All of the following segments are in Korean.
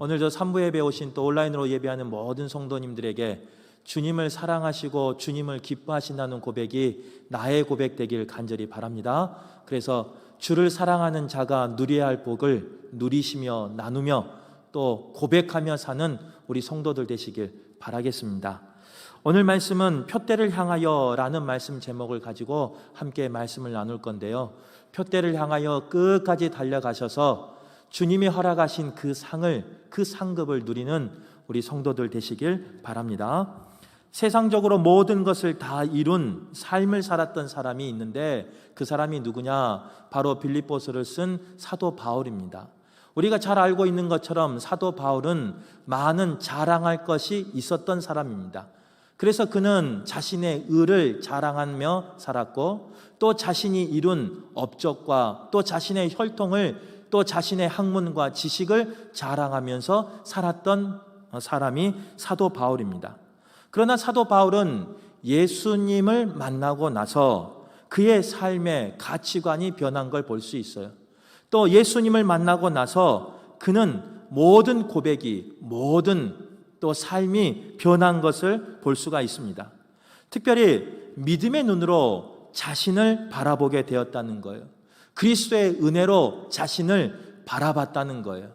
오늘 저 3부 예배 오신 또 온라인으로 예배하는 모든 성도님들에게 주님을 사랑하시고 주님을 기뻐하신다는 고백이 나의 고백 되길 간절히 바랍니다. 그래서 주를 사랑하는 자가 누려야 할 복을 누리시며 나누며 또 고백하며 사는 우리 성도들 되시길 바라겠습니다. 오늘 말씀은 표대를 향하여 라는 말씀 제목을 가지고 함께 말씀을 나눌 건데요, 표대를 향하여 끝까지 달려가셔서 주님이 허락하신 그 상을, 그 상급을 누리는 우리 성도들 되시길 바랍니다. 세상적으로 모든 것을 다 이룬 삶을 살았던 사람이 있는데 그 사람이 누구냐? 바로 빌립보서를 쓴 사도 바울입니다. 우리가 잘 알고 있는 것처럼 사도 바울은 많은 자랑할 것이 있었던 사람입니다. 그래서 그는 자신의 의를 자랑하며 살았고 또 자신이 이룬 업적과 또 자신의 혈통을 또 자신의 학문과 지식을 자랑하면서 살았던 사람이 사도 바울입니다. 그러나 사도 바울은 예수님을 만나고 나서 그의 삶의 가치관이 변한 걸 볼 수 있어요. 또 예수님을 만나고 나서 그는 모든 고백이, 모든 또 삶이 변한 것을 볼 수가 있습니다. 특별히 믿음의 눈으로 자신을 바라보게 되었다는 거예요. 그리스도의 은혜로 자신을 바라봤다는 거예요.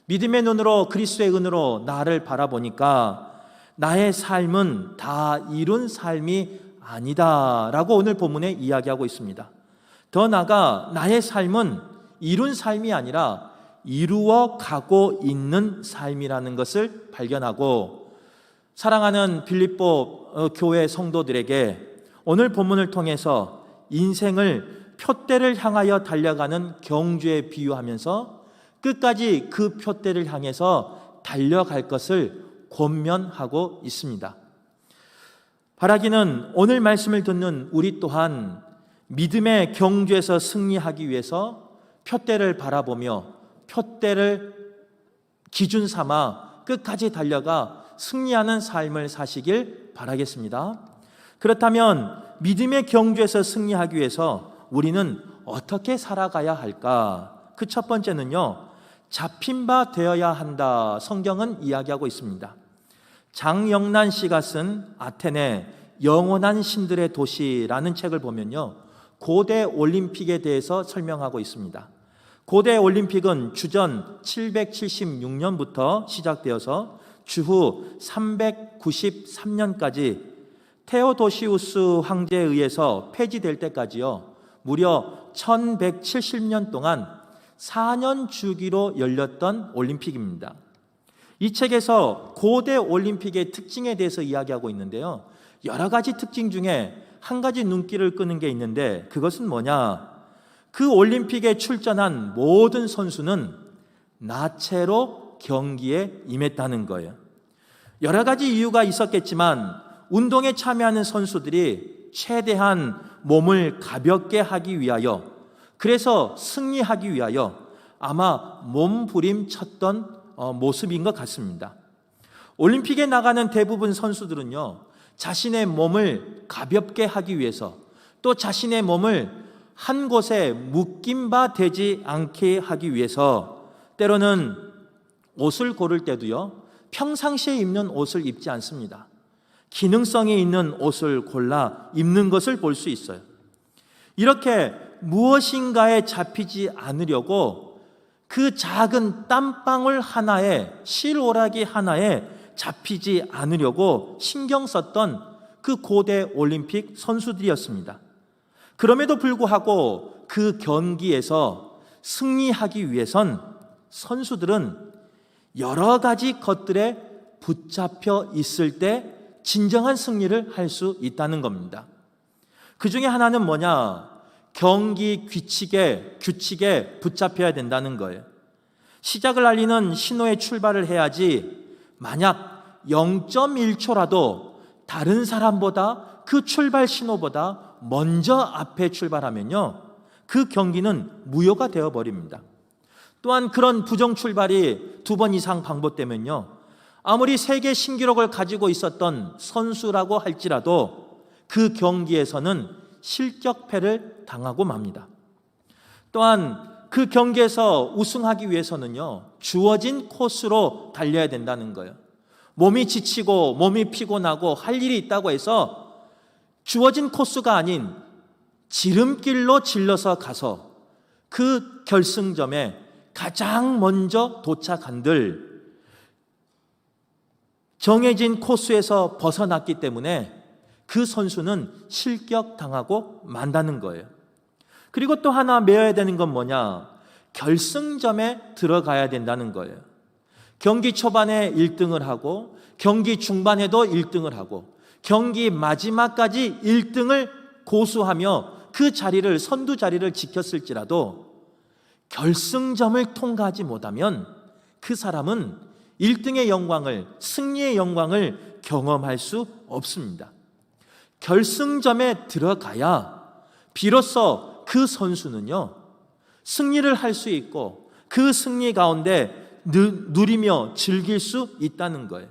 믿음의 눈으로, 그리스도의 은혜로 나를 바라보니까 나의 삶은 다 이룬 삶이 아니다 라고 오늘 본문에 이야기하고 있습니다. 더 나아가 나의 삶은 이룬 삶이 아니라 이루어 가고 있는 삶이라는 것을 발견하고, 사랑하는 빌립보 교회 성도들에게 오늘 본문을 통해서 인생을 표대를 향하여 달려가는 경주에 비유하면서 끝까지 그 표대를 향해서 달려갈 것을 권면하고 있습니다. 바라기는 오늘 말씀을 듣는 우리 또한 믿음의 경주에서 승리하기 위해서 표대를 바라보며 표대를 기준 삼아 끝까지 달려가 승리하는 삶을 사시길 바라겠습니다. 그렇다면 믿음의 경주에서 승리하기 위해서 우리는 어떻게 살아가야 할까? 그 첫 번째는요, 잡힌 바 되어야 한다. 성경은 이야기하고 있습니다. 장영란 씨가 쓴 아테네 영원한 신들의 도시라는 책을 보면요, 고대 올림픽에 대해서 설명하고 있습니다. 고대 올림픽은 주전 776년부터 시작되어서 주후 393년까지 테오도시우스 황제에 의해서 폐지될 때까지요, 무려 1170년 동안 4년 주기로 열렸던 올림픽입니다. 이 책에서 고대 올림픽의 특징에 대해서 이야기하고 있는데요, 여러 가지 특징 중에 한 가지 눈길을 끄는 게 있는데 그것은 뭐냐? 그 올림픽에 출전한 모든 선수는 나체로 경기에 임했다는 거예요. 여러 가지 이유가 있었겠지만 운동에 참여하는 선수들이 최대한 몸을 가볍게 하기 위하여, 그래서 승리하기 위하여 아마 몸부림쳤던 모습인 것 같습니다. 올림픽에 나가는 대부분 선수들은요, 자신의 몸을 가볍게 하기 위해서 또 자신의 몸을 한 곳에 묶인 바 되지 않게 하기 위해서 때로는 옷을 고를 때도요, 평상시에 입는 옷을 입지 않습니다. 기능성이 있는 옷을 골라 입는 것을 볼 수 있어요. 이렇게 무엇인가에 잡히지 않으려고 그 작은 땀방울 하나에, 실오라기 하나에 잡히지 않으려고 신경 썼던 그 고대 올림픽 선수들이었습니다. 그럼에도 불구하고 그 경기에서 승리하기 위해선 선수들은 여러 가지 것들에 붙잡혀 있을 때 진정한 승리를 할 수 있다는 겁니다. 그 중에 하나는 뭐냐? 경기 규칙에 붙잡혀야 된다는 거예요. 시작을 알리는 신호에 출발을 해야지, 만약 0.1초라도 다른 사람보다 그 출발 신호보다 먼저 앞에 출발하면요, 그 경기는 무효가 되어버립니다. 또한 그런 부정 출발이 2번 이상 반복되면요, 아무리 세계 신기록을 가지고 있었던 선수라고 할지라도 그 경기에서는 실격패를 당하고 맙니다. 또한 그 경기에서 우승하기 위해서는요, 주어진 코스로 달려야 된다는 거예요. 몸이 지치고 몸이 피곤하고 할 일이 있다고 해서 주어진 코스가 아닌 지름길로 질러서 가서 그 결승점에 가장 먼저 도착한들 정해진 코스에서 벗어났기 때문에 그 선수는 실격당하고 만다는 거예요. 그리고 또 하나 메워야 되는 건 뭐냐? 결승점에 들어가야 된다는 거예요. 경기 초반에 1등을 하고 경기 중반에도 1등을 하고 경기 마지막까지 1등을 고수하며 그 자리를, 선두 자리를 지켰을지라도 결승점을 통과하지 못하면 그 사람은 1등의 영광을, 승리의 영광을 경험할 수 없습니다. 결승점에 들어가야 비로소 그 선수는요, 승리를 할 수 있고 그 승리 가운데 누리며 즐길 수 있다는 거예요.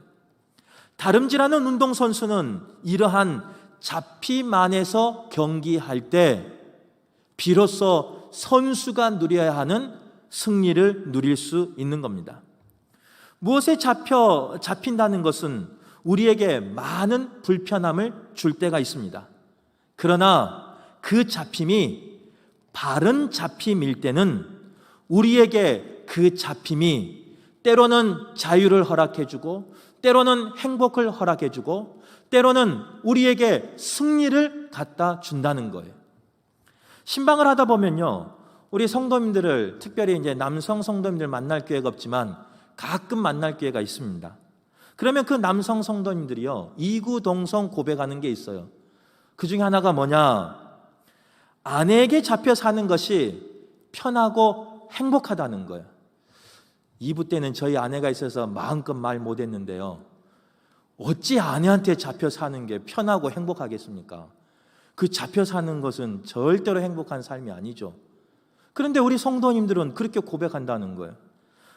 다름질하는 운동선수는 이러한 잡히만에서 경기할 때 비로소 선수가 누려야 하는 승리를 누릴 수 있는 겁니다. 무엇에 잡힌다는 것은 우리에게 많은 불편함을 줄 때가 있습니다. 그러나 그 잡힘이 바른 잡힘일 때는 우리에게 그 잡힘이 때로는 자유를 허락해주고 때로는 행복을 허락해주고 때로는 우리에게 승리를 갖다 준다는 거예요. 신방을 하다 보면요, 우리 성도님들을, 특별히 이제 남성 성도님들 만날 기회가 없지만 가끔 만날 기회가 있습니다. 그러면 그 남성 성도님들이요, 이구동성 고백하는 게 있어요. 그 중에 하나가 뭐냐? 아내에게 잡혀 사는 것이 편하고 행복하다는 거예요. 2부 때는 저희 아내가 있어서 마음껏 말 못했는데요, 어찌 아내한테 잡혀 사는 게 편하고 행복하겠습니까? 그 잡혀 사는 것은 절대로 행복한 삶이 아니죠. 그런데 우리 성도님들은 그렇게 고백한다는 거예요.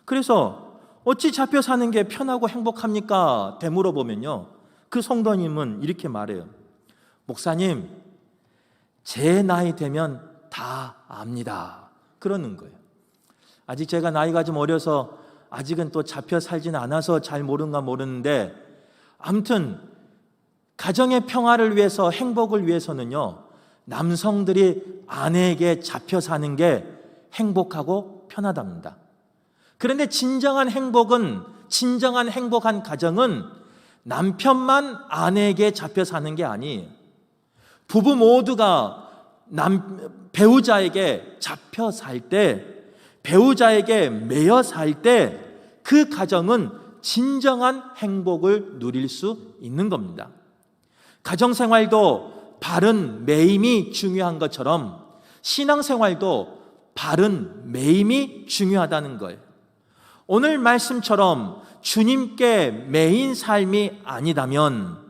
그래서 어찌 잡혀 사는 게 편하고 행복합니까? 되물어보면요, 그 성도님은 이렇게 말해요. 목사님, 제 나이 되면 다 압니다. 그러는 거예요. 아직 제가 나이가 좀 어려서 아직은 또 잡혀 살지는 않아서 잘 모르는가 모르는데, 아무튼 가정의 평화를 위해서, 행복을 위해서는요, 남성들이 아내에게 잡혀 사는 게 행복하고 편하답니다. 그런데 진정한 행복한 가정은 남편만 아내에게 잡혀 사는 게 아니에요. 부부 모두가 배우자에게 잡혀 살 때, 배우자에게 매여 살 때 그 가정은 진정한 행복을 누릴 수 있는 겁니다. 가정생활도 바른 매임이 중요한 것처럼 신앙생활도 바른 매임이 중요하다는 거예요. 오늘 말씀처럼 주님께 매인 삶이 아니다면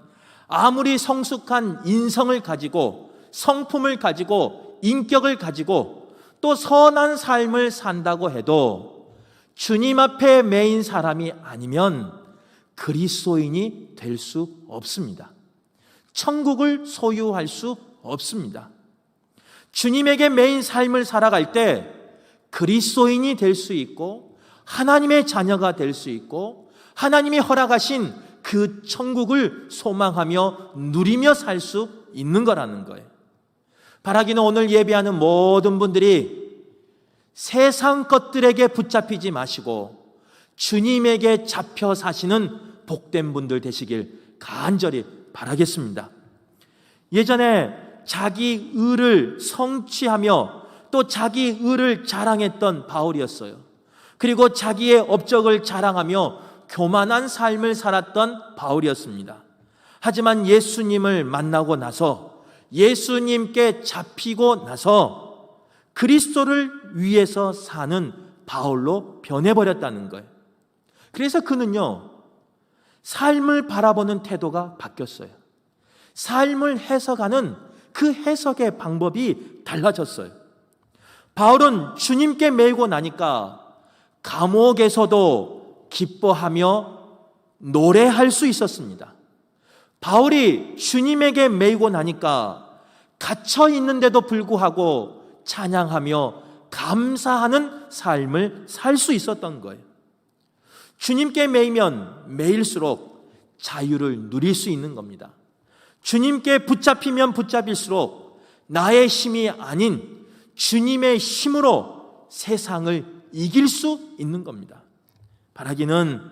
아무리 성숙한 인성을 가지고 성품을 가지고 인격을 가지고 또 선한 삶을 산다고 해도 주님 앞에 매인 사람이 아니면 그리스도인이 될 수 없습니다. 천국을 소유할 수 없습니다. 주님에게 매인 삶을 살아갈 때 그리스도인이 될 수 있고 하나님의 자녀가 될 수 있고 하나님이 허락하신 그 천국을 소망하며 누리며 살 수 있는 거라는 거예요. 바라기는 오늘 예배하는 모든 분들이 세상 것들에게 붙잡히지 마시고 주님에게 잡혀 사시는 복된 분들 되시길 간절히 바라겠습니다. 예전에 자기 의를 성취하며 또 자기 의를 자랑했던 바울이었어요. 그리고 자기의 업적을 자랑하며 교만한 삶을 살았던 바울이었습니다. 하지만 예수님을 만나고 나서, 예수님께 잡히고 나서 그리스도를 위해서 사는 바울로 변해버렸다는 거예요. 그래서 그는요, 삶을 바라보는 태도가 바뀌었어요. 삶을 해석하는 그 해석의 방법이 달라졌어요. 바울은 주님께 매이고 나니까 감옥에서도 기뻐하며 노래할 수 있었습니다. 바울이 주님에게 매이고 나니까 갇혀 있는데도 불구하고 찬양하며 감사하는 삶을 살 수 있었던 거예요. 주님께 매이면 매일수록 자유를 누릴 수 있는 겁니다. 주님께 붙잡히면 붙잡일수록 나의 힘이 아닌 주님의 힘으로 세상을 이길 수 있는 겁니다. 바라기는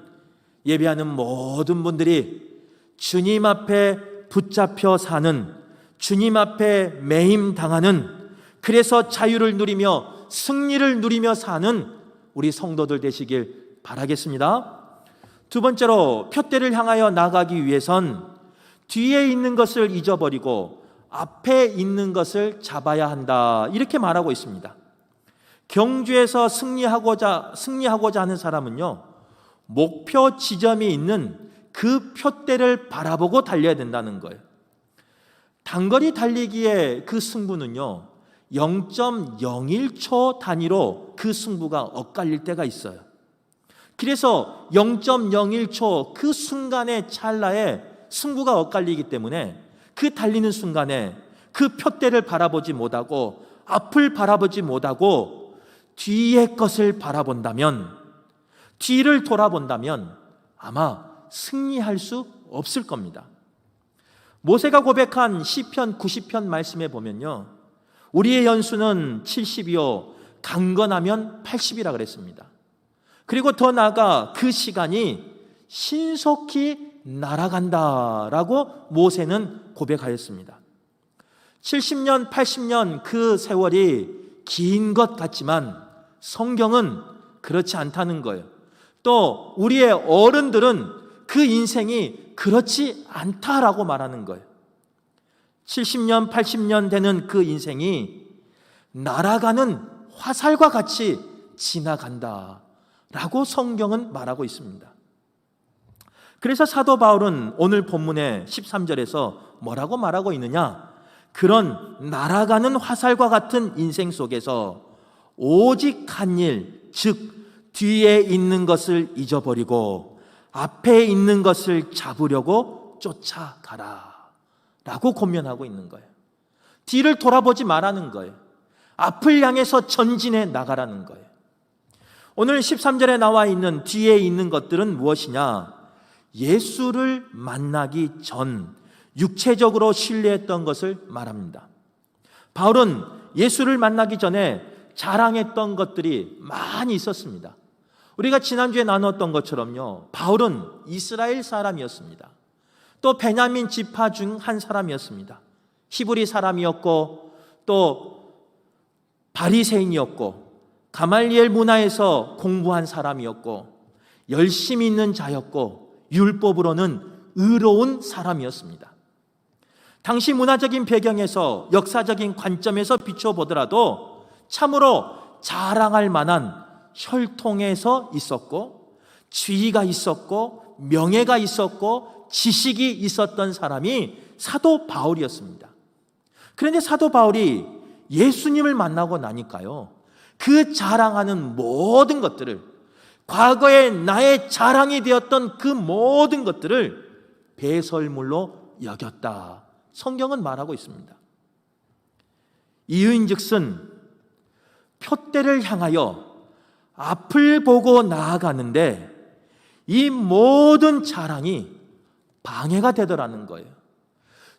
예배하는 모든 분들이 주님 앞에 붙잡혀 사는, 주님 앞에 매임 당하는, 그래서 자유를 누리며 승리를 누리며 사는 우리 성도들 되시길 바라겠습니다. 두 번째로, 푯대를 향하여 나가기 위해선 뒤에 있는 것을 잊어버리고 앞에 있는 것을 잡아야 한다, 이렇게 말하고 있습니다. 경주에서 승리하고자 하는 사람은요, 목표 지점이 있는 그 푯대를 바라보고 달려야 된다는 거예요. 단거리 달리기의 그 승부는요, 0.01초 단위로 그 승부가 엇갈릴 때가 있어요. 그래서 0.01초 그 순간의 찰나에 승부가 엇갈리기 때문에 그 달리는 순간에 그 푯대를 바라보지 못하고 앞을 바라보지 못하고 뒤의 것을 바라본다면, 뒤를 돌아본다면 아마 승리할 수 없을 겁니다. 모세가 고백한 시편 90편 말씀에 보면요, 우리의 연수는 70이요 강건하면 80이라 그랬습니다. 그리고 더 나아가 그 시간이 신속히 날아간다라고 모세는 고백하였습니다. 70년, 80년 그 세월이 긴 것 같지만 성경은 그렇지 않다는 거예요. 또 우리의 어른들은 그 인생이 그렇지 않다라고 말하는 거예요. 70년, 80년 되는 그 인생이 날아가는 화살과 같이 지나간다라고 성경은 말하고 있습니다. 그래서 사도 바울은 오늘 본문의 13절에서 뭐라고 말하고 있느냐? 그런 날아가는 화살과 같은 인생 속에서 오직 한 일, 즉 뒤에 있는 것을 잊어버리고 앞에 있는 것을 잡으려고 쫓아가라 라고 권면하고 있는 거예요. 뒤를 돌아보지 말라는 거예요. 앞을 향해서 전진해 나가라는 거예요. 오늘 13절에 나와 있는 뒤에 있는 것들은 무엇이냐? 예수를 만나기 전 육체적으로 신뢰했던 것을 말합니다. 바울은 예수를 만나기 전에 자랑했던 것들이 많이 있었습니다. 우리가 지난주에 나눴던 것처럼요, 바울은 이스라엘 사람이었습니다. 또 베냐민 지파 중 한 사람이었습니다. 히브리 사람이었고 또 바리새인이었고 가말리엘 문화에서 공부한 사람이었고 열심히 있는 자였고 율법으로는 의로운 사람이었습니다. 당시 문화적인 배경에서 역사적인 관점에서 비춰보더라도 참으로 자랑할 만한 혈통에서 있었고 지위가 있었고 명예가 있었고 지식이 있었던 사람이 사도 바울이었습니다. 그런데 사도 바울이 예수님을 만나고 나니까요, 그 자랑하는 모든 것들을, 과거에 나의 자랑이 되었던 그 모든 것들을 배설물로 여겼다, 성경은 말하고 있습니다. 이유인즉슨 푯대를 향하여 앞을 보고 나아가는데 이 모든 자랑이 방해가 되더라는 거예요.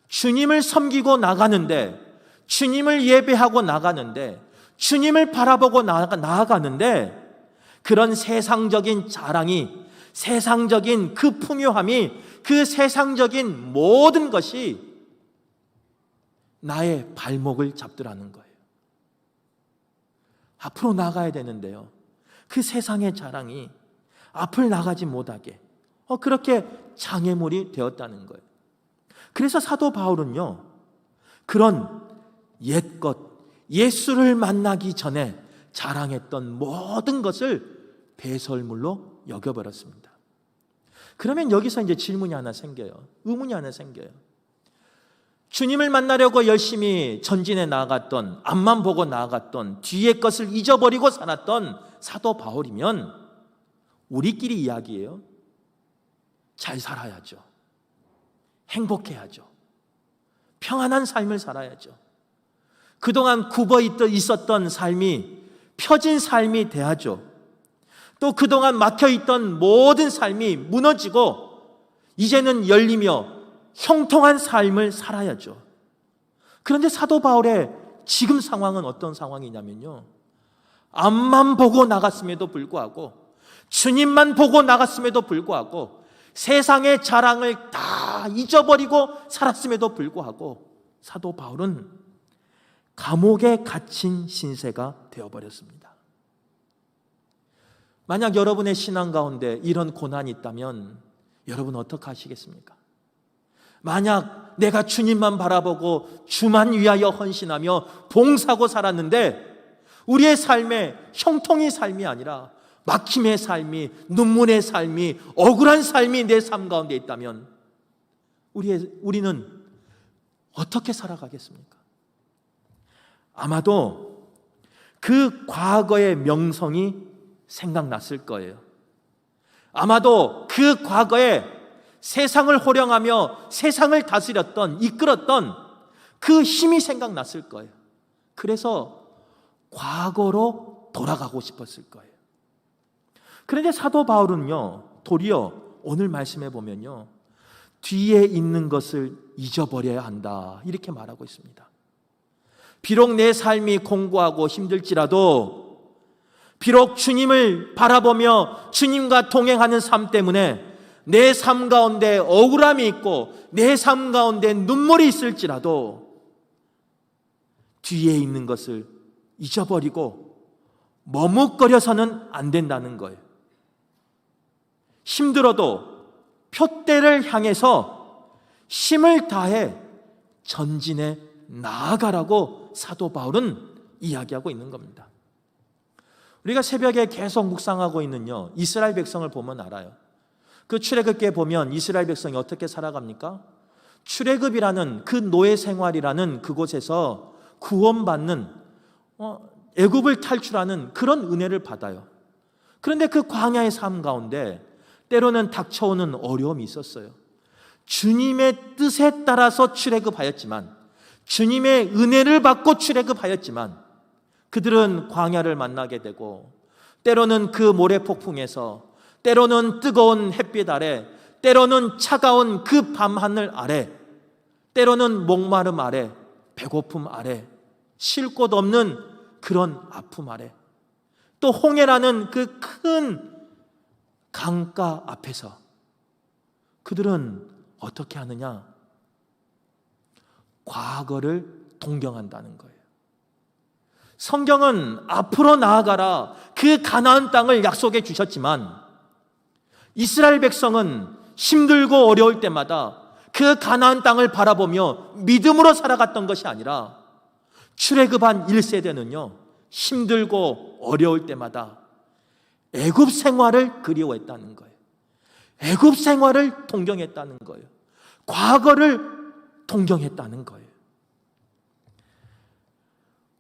주님을 섬기고 나가는데, 주님을 예배하고 나가는데, 주님을 바라보고 나아가는데 그런 세상적인 자랑이, 세상적인 그 풍요함이, 그 세상적인 모든 것이 나의 발목을 잡더라는 거예요. 앞으로 나가야 되는데요, 그 세상의 자랑이 앞을 나가지 못하게 그렇게 장애물이 되었다는 거예요. 그래서 사도 바울은요, 그런 옛것, 예수를 만나기 전에 자랑했던 모든 것을 배설물로 여겨버렸습니다. 그러면 여기서 이제 질문이 하나 생겨요. 의문이 하나 생겨요. 주님을 만나려고 열심히 전진해 나아갔던, 앞만 보고 나아갔던, 뒤의 것을 잊어버리고 살았던 사도 바울이면 우리끼리 이야기예요. 잘 살아야죠. 행복해야죠. 평안한 삶을 살아야죠. 그동안 굽어 있었던 삶이 펴진 삶이 돼야죠. 또 그동안 막혀있던 모든 삶이 무너지고 이제는 열리며 형통한 삶을 살아야죠. 그런데 사도 바울의 지금 상황은 어떤 상황이냐면요, 앞만 보고 나갔음에도 불구하고, 주님만 보고 나갔음에도 불구하고, 세상의 자랑을 다 잊어버리고 살았음에도 불구하고 사도 바울은 감옥에 갇힌 신세가 되어버렸습니다. 만약 여러분의 신앙 가운데 이런 고난이 있다면 여러분 어떻게 하시겠습니까? 만약 내가 주님만 바라보고 주만 위하여 헌신하며 봉사하고 살았는데 우리의 삶에 형통의 삶이 아니라 막힘의 삶이, 눈물의 삶이, 억울한 삶이 내 삶 가운데 있다면 우리는 어떻게 살아가겠습니까? 아마도 그 과거의 명성이 생각났을 거예요. 아마도 그 과거에 세상을 호령하며 세상을 다스렸던, 이끌었던 그 힘이 생각났을 거예요. 그래서 과거로 돌아가고 싶었을 거예요. 그런데 사도 바울은요, 도리어 오늘 말씀해 보면요, 뒤에 있는 것을 잊어버려야 한다, 이렇게 말하고 있습니다. 비록 내 삶이 공고하고 힘들지라도, 비록 주님을 바라보며 주님과 동행하는 삶 때문에 내 삶 가운데 억울함이 있고 내 삶 가운데 눈물이 있을지라도 뒤에 있는 것을 잊어버리고 머뭇거려서는 안 된다는 거예요. 힘들어도 표대를 향해서 힘을 다해 전진해 나아가라고 사도 바울은 이야기하고 있는 겁니다. 우리가 새벽에 계속 묵상하고 있는요, 이스라엘 백성을 보면 알아요. 그 출애굽기에 보면 이스라엘 백성이 어떻게 살아갑니까? 출애굽이라는 그 노예 생활이라는 그곳에서 구원받는, 애굽을 탈출하는 그런 은혜를 받아요. 그런데 그 광야의 삶 가운데 때로는 닥쳐오는 어려움이 있었어요. 주님의 뜻에 따라서 출애굽하였지만, 주님의 은혜를 받고 출애굽하였지만 그들은 광야를 만나게 되고, 때로는 그 모래폭풍에서, 때로는 뜨거운 햇빛 아래, 때로는 차가운 그 밤하늘 아래, 때로는 목마름 아래, 배고픔 아래, 쉴 곳 없는 그런 아픔 아래, 또 홍해라는 그 큰 강가 앞에서 그들은 어떻게 하느냐? 과거를 동경한다는 거예요. 성경은 앞으로 나아가라, 그 가나안 땅을 약속해 주셨지만 이스라엘 백성은 힘들고 어려울 때마다 그 가나안 땅을 바라보며 믿음으로 살아갔던 것이 아니라 출애굽한 1세대는요, 힘들고 어려울 때마다 애굽 생활을 그리워했다는 거예요. 애굽 생활을 동경했다는 거예요. 과거를 동경했다는 거예요.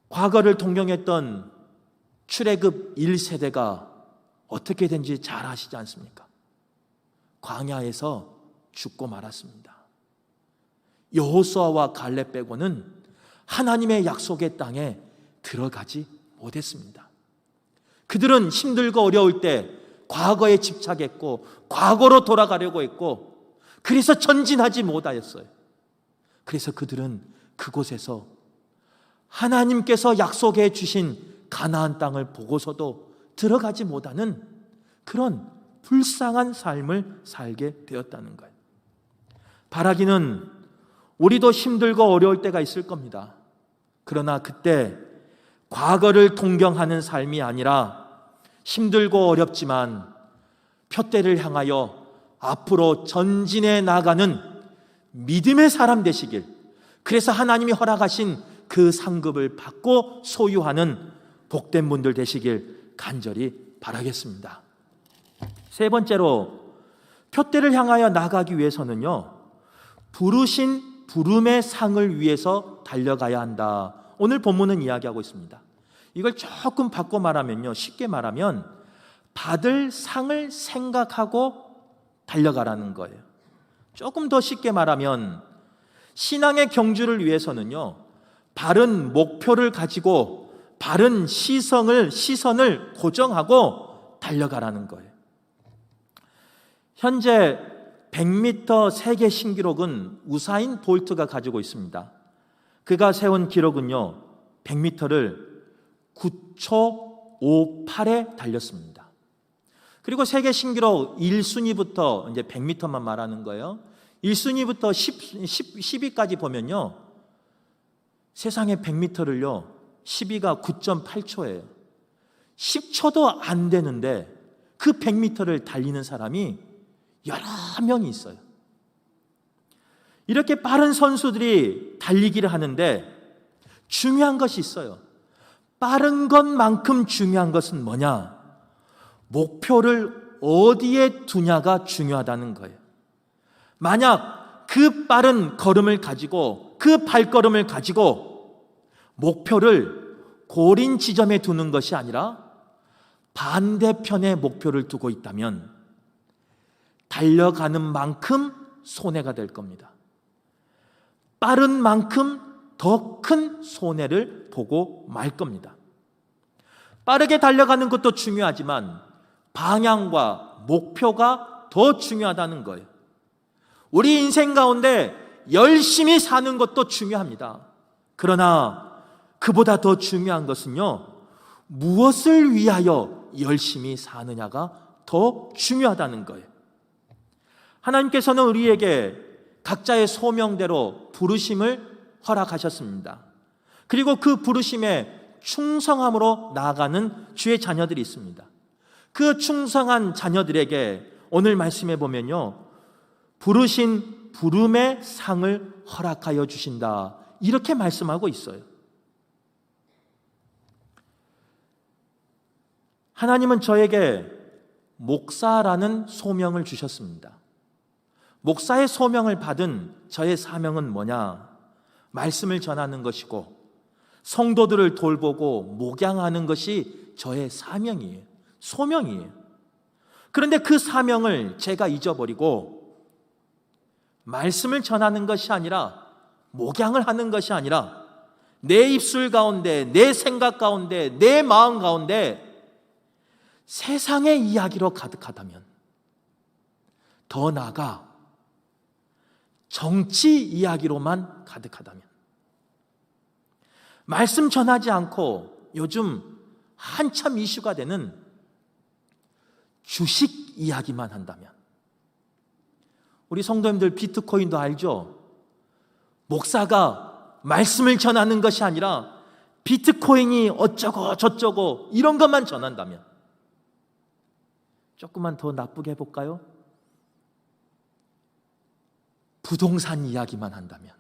과거를 동경했던 출애굽 1세대가 어떻게 된지 잘 아시지 않습니까? 광야에서 죽고 말았습니다. 여호수아와 갈렙 빼고는 하나님의 약속의 땅에 들어가지 못했습니다. 그들은 힘들고 어려울 때 과거에 집착했고 과거로 돌아가려고 했고, 그래서 전진하지 못하였어요. 그래서 그들은 그곳에서 하나님께서 약속해 주신 가나안 땅을 보고서도 들어가지 못하는 그런 불쌍한 삶을 살게 되었다는 거예요. 바라기는 우리도 힘들고 어려울 때가 있을 겁니다. 그러나 그때 과거를 동경하는 삶이 아니라 힘들고 어렵지만 표대를 향하여 앞으로 전진해 나가는 믿음의 사람 되시길, 그래서 하나님이 허락하신 그 상급을 받고 소유하는 복된 분들 되시길 간절히 바라겠습니다. 세 번째로, 표대를 향하여 나가기 위해서는요, 부르신 부름의 상을 위해서 달려가야 한다. 오늘 본문은 이야기하고 있습니다. 이걸 조금 바꿔 말하면요, 쉽게 말하면 받을 상을 생각하고 달려가라는 거예요. 조금 더 쉽게 말하면 신앙의 경주를 위해서는요, 바른 목표를 가지고 바른 시선을 고정하고 달려가라는 거예요. 현재 100m 세계 신기록은 우사인 볼트가 가지고 있습니다. 그가 세운 기록은요, 100m를 9초 58에 달렸습니다. 그리고 세계 신기록 1순위부터 이제 100m만 말하는 거예요. 1순위부터 10위까지 보면요, 세상의 100m를요 10위가 9.8초예요. 10초도 안 되는데 그 100m를 달리는 사람이 여러 명이 있어요. 이렇게 빠른 선수들이 달리기를 하는데 중요한 것이 있어요. 빠른 것만큼 중요한 것은 뭐냐? 목표를 어디에 두냐가 중요하다는 거예요. 만약 그 빠른 걸음을 가지고, 그 발걸음을 가지고 목표를 고린 지점에 두는 것이 아니라 반대편에 목표를 두고 있다면 달려가는 만큼 손해가 될 겁니다. 빠른 만큼 더 큰 손해를 보고 말 겁니다. 빠르게 달려가는 것도 중요하지만 방향과 목표가 더 중요하다는 거예요. 우리 인생 가운데 열심히 사는 것도 중요합니다. 그러나 그보다 더 중요한 것은요, 무엇을 위하여 열심히 사느냐가 더 중요하다는 거예요. 하나님께서는 우리에게 각자의 소명대로 부르심을 허락하셨습니다. 그리고 그 부르심에 충성함으로 나아가는 주의 자녀들이 있습니다. 그 충성한 자녀들에게 오늘 말씀해 보면요, 부르신 부름의 상을 허락하여 주신다, 이렇게 말씀하고 있어요. 하나님은 저에게 목사라는 소명을 주셨습니다. 목사의 소명을 받은 저의 사명은 뭐냐? 말씀을 전하는 것이고 성도들을 돌보고 목양하는 것이 저의 사명이에요. 소명이에요. 그런데 그 사명을 제가 잊어버리고 말씀을 전하는 것이 아니라, 목양을 하는 것이 아니라 내 입술 가운데, 내 생각 가운데, 내 마음 가운데 세상의 이야기로 가득하다면, 더 나아가 정치 이야기로만 가득하다면, 말씀 전하지 않고 요즘 한참 이슈가 되는 주식 이야기만 한다면, 우리 성도님들 비트코인도 알죠? 목사가 말씀을 전하는 것이 아니라 비트코인이 어쩌고 저쩌고 이런 것만 전한다면, 조금만 더 나쁘게 해볼까요? 부동산 이야기만 한다면,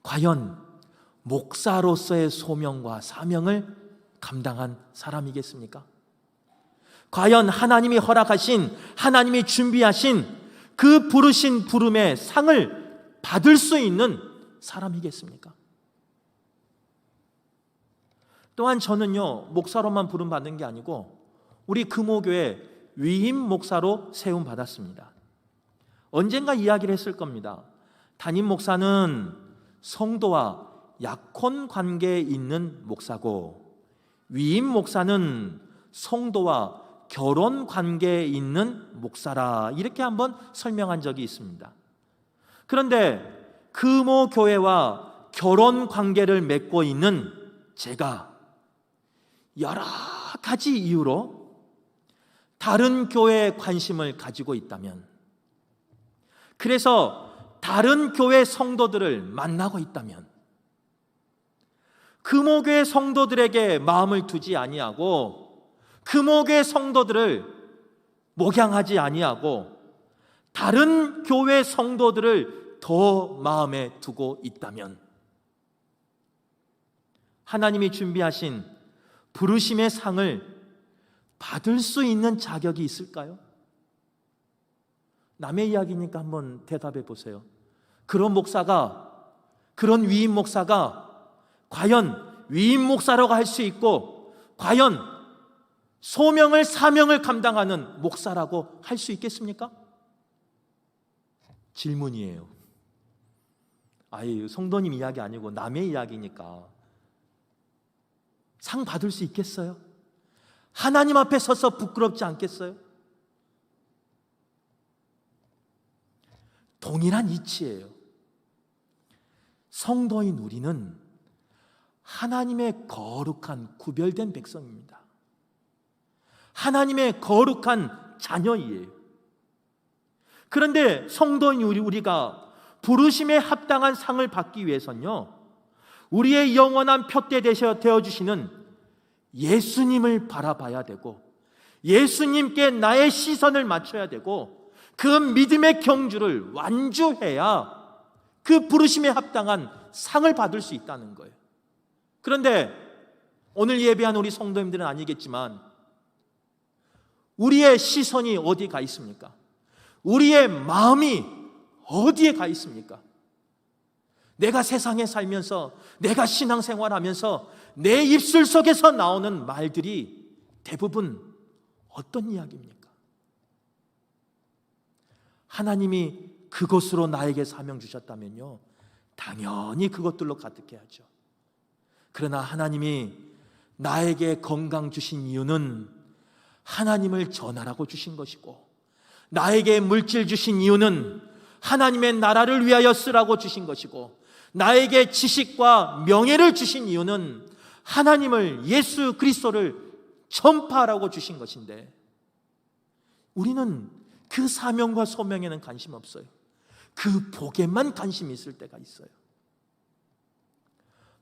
과연 목사로서의 소명과 사명을 감당한 사람이겠습니까? 과연 하나님이 허락하신, 하나님이 준비하신 그 부르신 부름의 상을 받을 수 있는 사람이겠습니까? 또한 저는요, 목사로만 부름받는 게 아니고 우리 금호교회 위임 목사로 세움 받았습니다. 언젠가 이야기를 했을 겁니다. 담임 목사는 성도와 약혼 관계에 있는 목사고, 위임 목사는 성도와 결혼 관계에 있는 목사라, 이렇게 한번 설명한 적이 있습니다. 그런데 금호교회와 결혼 관계를 맺고 있는 제가 여러 가지 이유로 다른 교회에 관심을 가지고 있다면, 그래서 다른 교회 성도들을 만나고 있다면, 금호교회 성도들에게 마음을 두지 아니하고 금호교회 성도들을 목양하지 아니하고 다른 교회 성도들을 더 마음에 두고 있다면, 하나님이 준비하신 부르심의 상을 받을 수 있는 자격이 있을까요? 남의 이야기니까 한번 대답해 보세요. 그런 목사가, 그런 위임 목사가 과연 위임 목사라고 할 수 있고, 과연 소명을, 사명을 감당하는 목사라고 할 수 있겠습니까? 질문이에요. 아유, 성도님 이야기 아니고 남의 이야기니까. 상 받을 수 있겠어요? 하나님 앞에 서서 부끄럽지 않겠어요? 동일한 이치예요. 성도인 우리는 하나님의 거룩한 구별된 백성입니다. 하나님의 거룩한 자녀이에요. 그런데 성도인 우리가 부르심에 합당한 상을 받기 위해서는요, 우리의 영원한 표대 되어주시는 예수님을 바라봐야 되고, 예수님께 나의 시선을 맞춰야 되고, 그 믿음의 경주를 완주해야 그 부르심에 합당한 상을 받을 수 있다는 거예요. 그런데 오늘 예배한 우리 성도님들은 아니겠지만 우리의 시선이 어디 가 있습니까? 우리의 마음이 어디에 가 있습니까? 내가 세상에 살면서, 내가 신앙생활하면서 내 입술 속에서 나오는 말들이 대부분 어떤 이야기입니까? 하나님이 그것으로 나에게 사명 주셨다면요, 당연히 그것들로 가득해야죠. 그러나 하나님이 나에게 건강 주신 이유는 하나님을 전하라고 주신 것이고, 나에게 물질 주신 이유는 하나님의 나라를 위하여 쓰라고 주신 것이고, 나에게 지식과 명예를 주신 이유는 하나님을, 예수 그리스도를 전파하라고 주신 것인데, 우리는 그 사명과 소명에는 관심 없어요. 그 복에만 관심이 있을 때가 있어요.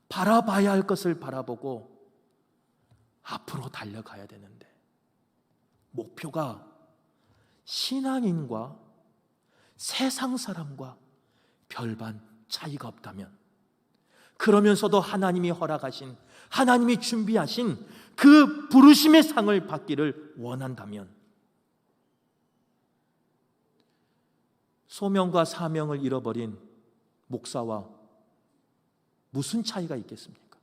바라봐야 할 것을 바라보고 앞으로 달려가야 되는데, 목표가 신앙인과 세상 사람과 별반 차이가 없다면, 그러면서도 하나님이 허락하신, 하나님이 준비하신 그 부르심의 상을 받기를 원한다면, 소명과 사명을 잃어버린 목사와 무슨 차이가 있겠습니까?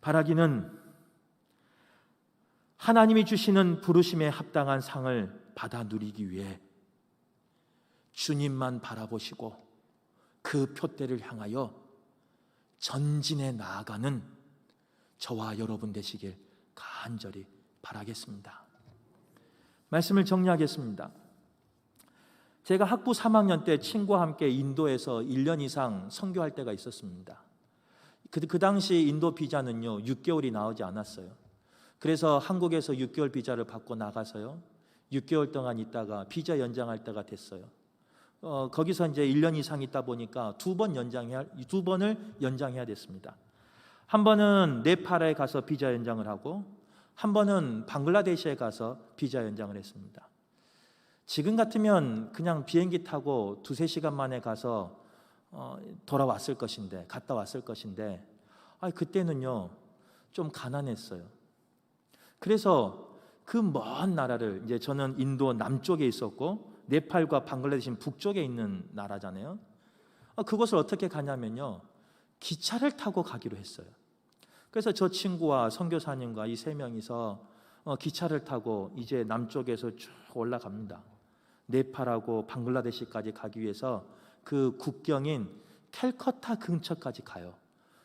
바라기는 하나님이 주시는 부르심에 합당한 상을 받아 누리기 위해 주님만 바라보시고 그 표대를 향하여 전진해 나아가는 저와 여러분 되시길 간절히 바라겠습니다. 말씀을 정리하겠습니다. 제가 학부 3학년 때 친구와 함께 인도에서 1년 이상 선교할 때가 있었습니다. 그 당시 인도 비자는요 6개월이 나오지 않았어요. 그래서 한국에서 6개월 비자를 받고 나가서요 6개월 동안 있다가 비자 연장할 때가 됐어요. 거기서 이제 1년 이상 있다 보니까 두 번을 연장해야 됐습니다. 한 번은 네팔에 가서 비자 연장을 하고, 한 번은 방글라데시에 가서 비자 연장을 했습니다. 지금 같으면 그냥 비행기 타고 2-3시간 만에 가서 돌아왔을 것인데, 갔다 왔을 것인데, 그때는요 좀 가난했어요. 그래서 그 먼 나라를, 이제 저는 인도 남쪽에 있었고 네팔과 방글라데시는 북쪽에 있는 나라잖아요. 그곳을 어떻게 가냐면요 기차를 타고 가기로 했어요. 그래서 저 친구와 선교사님과 이 3명이서 기차를 타고 이제 남쪽에서 쭉 올라갑니다. 네팔하고 방글라데시까지 가기 위해서 그 국경인 캘커타 근처까지 가요.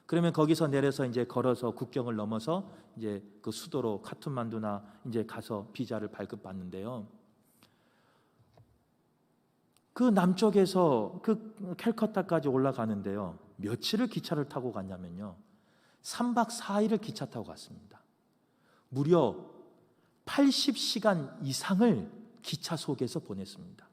그러면 거기서 내려서 이제 걸어서 국경을 넘어서 이제 그 수도로 카트만두나 이제 가서 비자를 발급받는데요. 그 남쪽에서 그 캘커타까지 올라가는데요. 며칠을 기차를 타고 갔냐면요 3박 4일을 기차 타고 갔습니다. 무려 80시간 이상을 기차 속에서 보냈습니다.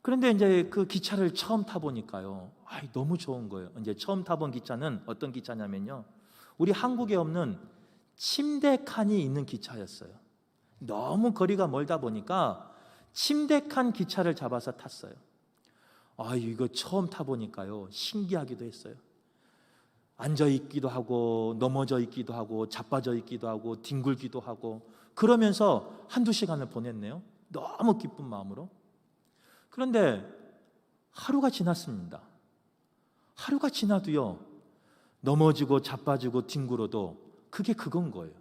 그런데 이제 그 기차를 처음 타보니까요 너무 좋은 거예요. 이제 처음 타본 기차는 어떤 기차냐면요 우리 한국에 없는 침대 칸이 있는 기차였어요. 너무 거리가 멀다 보니까 침대 칸 기차를 잡아서 탔어요. 이거 처음 타보니까요 신기하기도 했어요. 앉아 있기도 하고 넘어져 있기도 하고 자빠져 있기도 하고 뒹굴기도 하고 그러면서 1-2시간을 보냈네요. 너무 기쁜 마음으로. 그런데 하루가 지났습니다. 하루가 지나도요 넘어지고 자빠지고 뒹굴어도 그게 그건 거예요.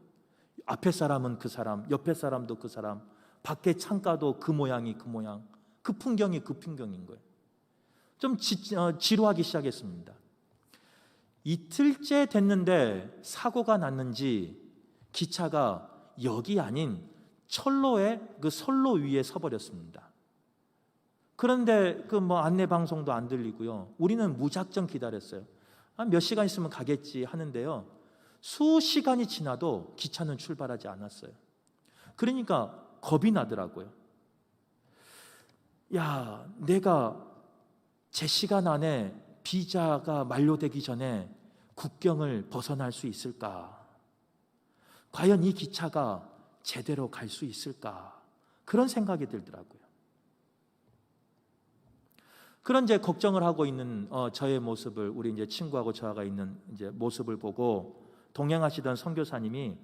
앞에 사람은 그 사람, 옆에 사람도 그 사람, 밖에 창가도 그 모양이 그 모양, 그 풍경이 그 풍경인 거예요. 좀 지루하기 시작했습니다. 이틀째 됐는데 사고가 났는지 기차가 역이 아닌 철로의 그 선로 위에 서버렸습니다. 그런데 그 안내 방송도 안 들리고요. 우리는 무작정 기다렸어요. 몇 시간 있으면 가겠지 하는데요. 수시간이 지나도 기차는 출발하지 않았어요. 그러니까 겁이 나더라고요. 야, 내가 제 시간 안에 비자가 만료되기 전에 국경을 벗어날 수 있을까? 과연 이 기차가 제대로 갈 수 있을까? 그런 생각이 들더라고요. 그런 이제 걱정을 하고 있는 저의 모습을, 우리 이제 친구하고 저하가 있는 이제 모습을 보고 동행하시던 선교사님이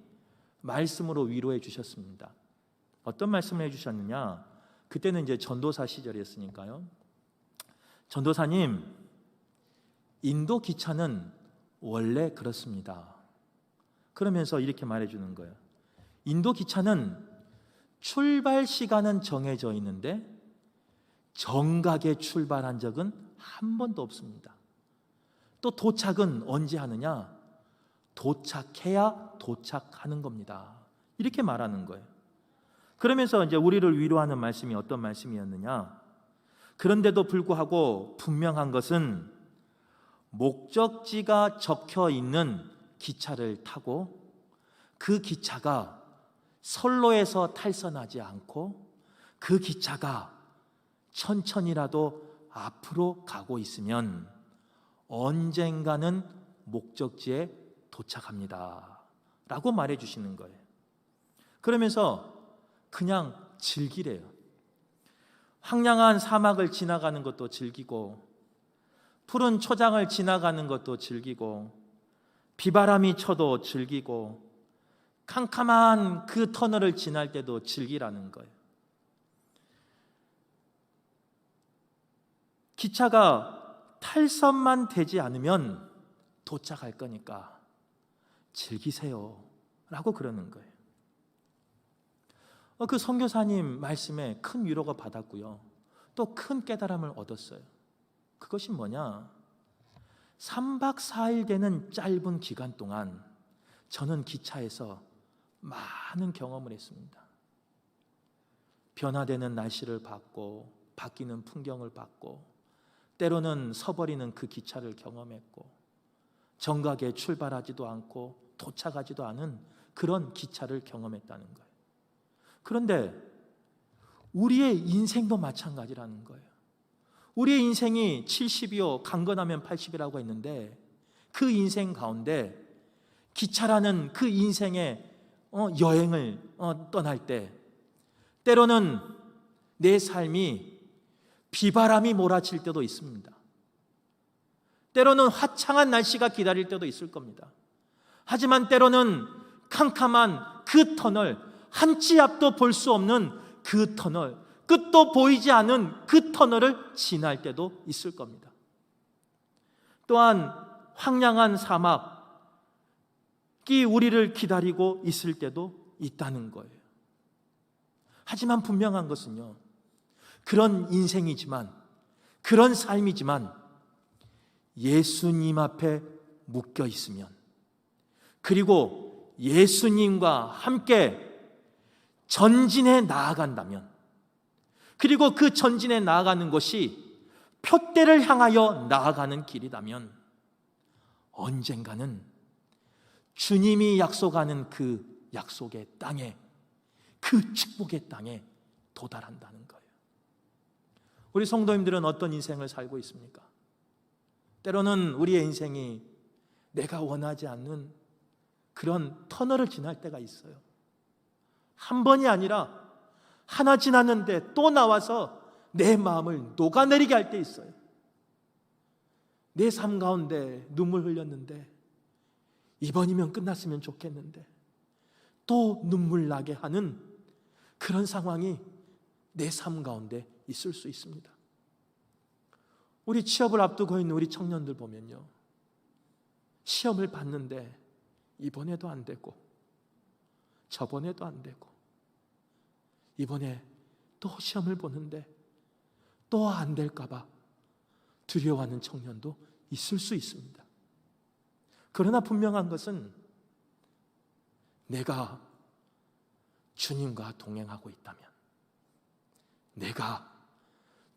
말씀으로 위로해 주셨습니다. 어떤 말씀을 해 주셨느냐? 그때는 이제 전도사 시절이었으니까요. 전도사님, 인도 기차는 원래 그렇습니다. 그러면서 이렇게 말해 주는 거예요. 인도 기차는 출발 시간은 정해져 있는데 정각에 출발한 적은 한 번도 없습니다. 또 도착은 언제 하느냐? 도착해야 도착하는 겁니다. 이렇게 말하는 거예요. 그러면서 이제 우리를 위로하는 말씀이 어떤 말씀이었느냐? 그런데도 불구하고 분명한 것은 목적지가 적혀 있는 기차를 타고 그 기차가 선로에서 탈선하지 않고 그 기차가 천천히라도 앞으로 가고 있으면 언젠가는 목적지에 도착합니다 라고 말해 주시는 거예요. 그러면서 그냥 즐기래요. 황량한 사막을 지나가는 것도 즐기고 푸른 초장을 지나가는 것도 즐기고 비바람이 쳐도 즐기고 캄캄한 그 터널을 지날 때도 즐기라는 거예요. 기차가 탈선만 되지 않으면 도착할 거니까 즐기세요 라고 그러는 거예요. 그 선교사님 말씀에 큰 위로가 받았고요. 또 큰 깨달음을 얻었어요. 그것이 뭐냐? 3박 4일 되는 짧은 기간 동안 저는 기차에서 많은 경험을 했습니다. 변화되는 날씨를 봤고 바뀌는 풍경을 봤고 때로는 서버리는 그 기차를 경험했고 정각에 출발하지도 않고 도착하지도 않은 그런 기차를 경험했다는 거예요. 그런데 우리의 인생도 마찬가지라는 거예요. 우리의 인생이 70이요 강건하면 80이라고 했는데 그 인생 가운데 기차라는 그 인생의 여행을 떠날 때 때로는 내 삶이 비바람이 몰아칠 때도 있습니다. 때로는 화창한 날씨가 기다릴 때도 있을 겁니다. 하지만 때로는 캄캄한 그 터널, 한 치 앞도 볼 수 없는 그 터널, 끝도 보이지 않는 그 터널을 지날 때도 있을 겁니다. 또한 황량한 사막이 우리를 기다리고 있을 때도 있다는 거예요. 하지만 분명한 것은요, 그런 인생이지만, 그런 삶이지만 예수님 앞에 묶여 있으면, 그리고 예수님과 함께 전진해 나아간다면, 그리고 그 전진해 나아가는 것이 표대를 향하여 나아가는 길이라면 언젠가는 주님이 약속하는 그 약속의 땅에, 그 축복의 땅에 도달한다는 거예요. 우리 성도님들은 어떤 인생을 살고 있습니까? 때로는 우리의 인생이 내가 원하지 않는 그런 터널을 지날 때가 있어요. 한 번이 아니라 하나 지났는데 또 나와서 내 마음을 녹아내리게 할 때 있어요. 내 삶 가운데 눈물 흘렸는데 이번이면 끝났으면 좋겠는데 또 눈물 나게 하는 그런 상황이 내 삶 가운데 있을 수 있습니다. 우리 취업을 앞두고 있는 우리 청년들 보면요, 시험을 봤는데 이번에도 안 되고 저번에도 안 되고 이번에 또 시험을 보는데 또 안 될까 봐 두려워하는 청년도 있을 수 있습니다. 그러나 분명한 것은 내가 주님과 동행하고 있다면, 내가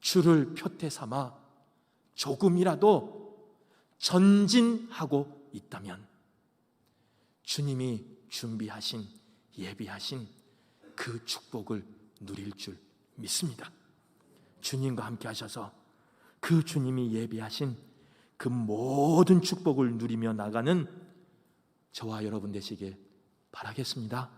주를 표태 삼아 조금이라도 전진하고 있다면 주님이 준비하신, 예비하신 그 축복을 누릴 줄 믿습니다. 주님과 함께 하셔서 그 주님이 예비하신 그 모든 축복을 누리며 나가는 저와 여러분 되시길 바라겠습니다.